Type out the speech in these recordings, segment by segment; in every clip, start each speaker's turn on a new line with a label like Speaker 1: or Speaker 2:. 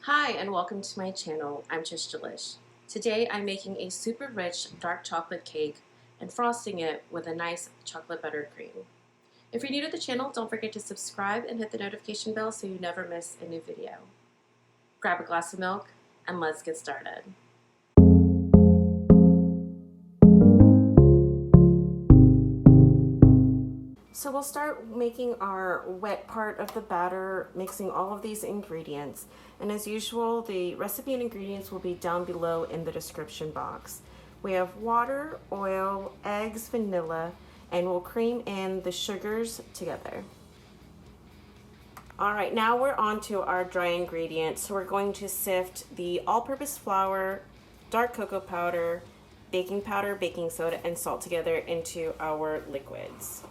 Speaker 1: Hi and welcome to my channel. I'm Trish Delish. Today I'm making a super rich dark chocolate cake and frosting it with a nice chocolate buttercream. If you're new to the channel, don't forget to subscribe and hit the notification bell so you never miss a new video. Grab a glass of milk and let's get started. So we'll start making our wet part of the batter, mixing all of these ingredients. And as usual, the recipe and ingredients will be down below in the description box. We have water, oil, eggs, vanilla, and we'll cream in the sugars together. All right, now we're on to our dry ingredients. So we're going to sift the all-purpose flour, dark cocoa powder, baking powder, baking soda, and salt together into our liquids.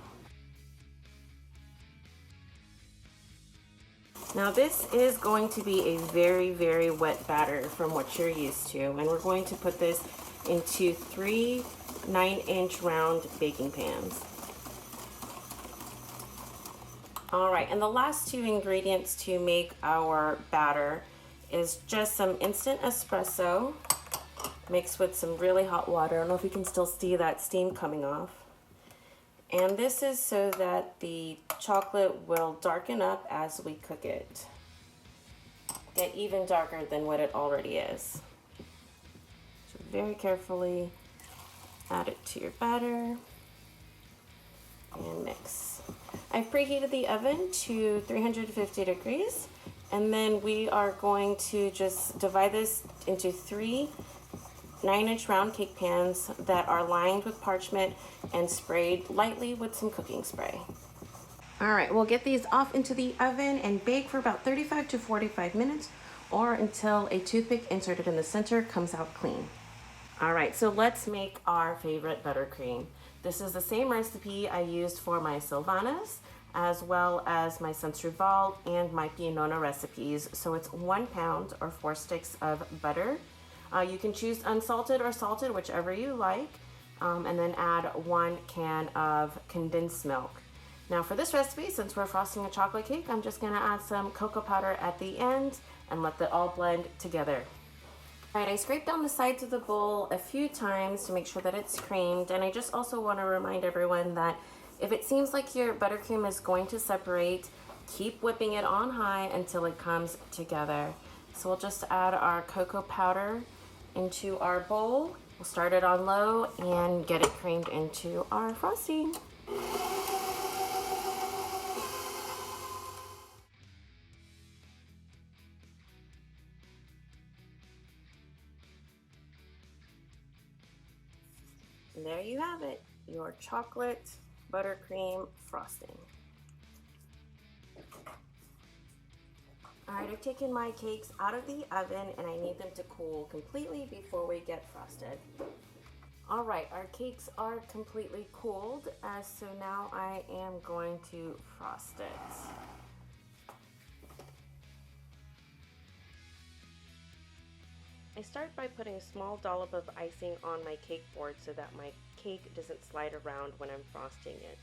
Speaker 1: Now this is going to be a very wet batter from what you're used to, and we're going to put this into 3 9-inch round baking pans. All right, and the last 2 ingredients to make our batter is just some instant espresso mixed with some really hot water. I don't know if you can still see that steam coming off. And this is so that the chocolate will darken up as we cook it. Get even darker than what it already is. So very carefully add it to your batter and mix. I've preheated the oven to 350 degrees, and then we are going to just divide this into 3 9-inch round cake pans that are lined with parchment and sprayed lightly with some cooking spray. All right, we'll get these off into the oven and bake for about 35 to 45 minutes or until a toothpick inserted in the center comes out clean. All right, so let's make our favorite buttercream. This is the same recipe I used for my Sylvanas, as well as my Sensuval and my Pianona recipes. So it's 1 pound or 4 sticks of butter. You can choose unsalted or salted, whichever you like, and then add 1 can of condensed milk. Now for this recipe, since we're frosting a chocolate cake, I'm just gonna add some cocoa powder at the end and let that all blend together. All right, I scraped down the sides of the bowl a few times to make sure that it's creamed, and I just also wanna remind everyone that if it seems like your buttercream is going to separate, keep whipping it on high until it comes together. So we'll just add our cocoa powder into our bowl. We'll start it on low and get it creamed into our frosting. And there you have it, your chocolate buttercream frosting. All right, I've taken my cakes out of the oven and I need them to cool completely before we get frosted. All right, our cakes are completely cooled, so now I am going to frost it. I start by putting a small dollop of icing on my cake board so that my cake doesn't slide around when I'm frosting it.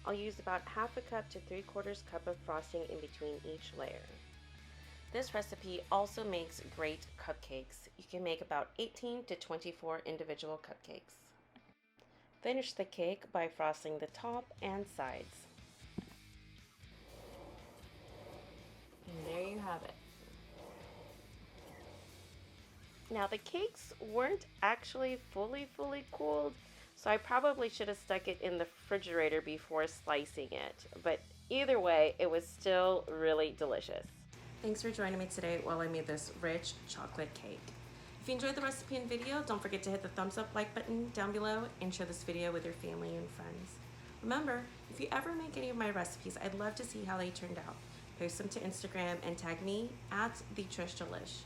Speaker 1: I'll use about 1/2 cup to 3/4 cup of frosting in between each layer. This recipe also makes great cupcakes. You can make about 18 to 24 individual cupcakes. Finish the cake by frosting the top and sides. And there you have it. Now the cakes weren't actually fully cooled, so I probably should have stuck it in the refrigerator before slicing it, but either way, it was still really delicious. Thanks for joining me today while I made this rich chocolate cake. If you enjoyed the recipe and video, don't forget to hit the thumbs up like button down below and share this video with your family and friends. Remember, if you ever make any of my recipes, I'd love to see how they turned out. Post them to Instagram and tag me at @TrishDelish.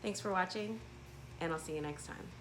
Speaker 1: Thanks for watching, and I'll see you next time.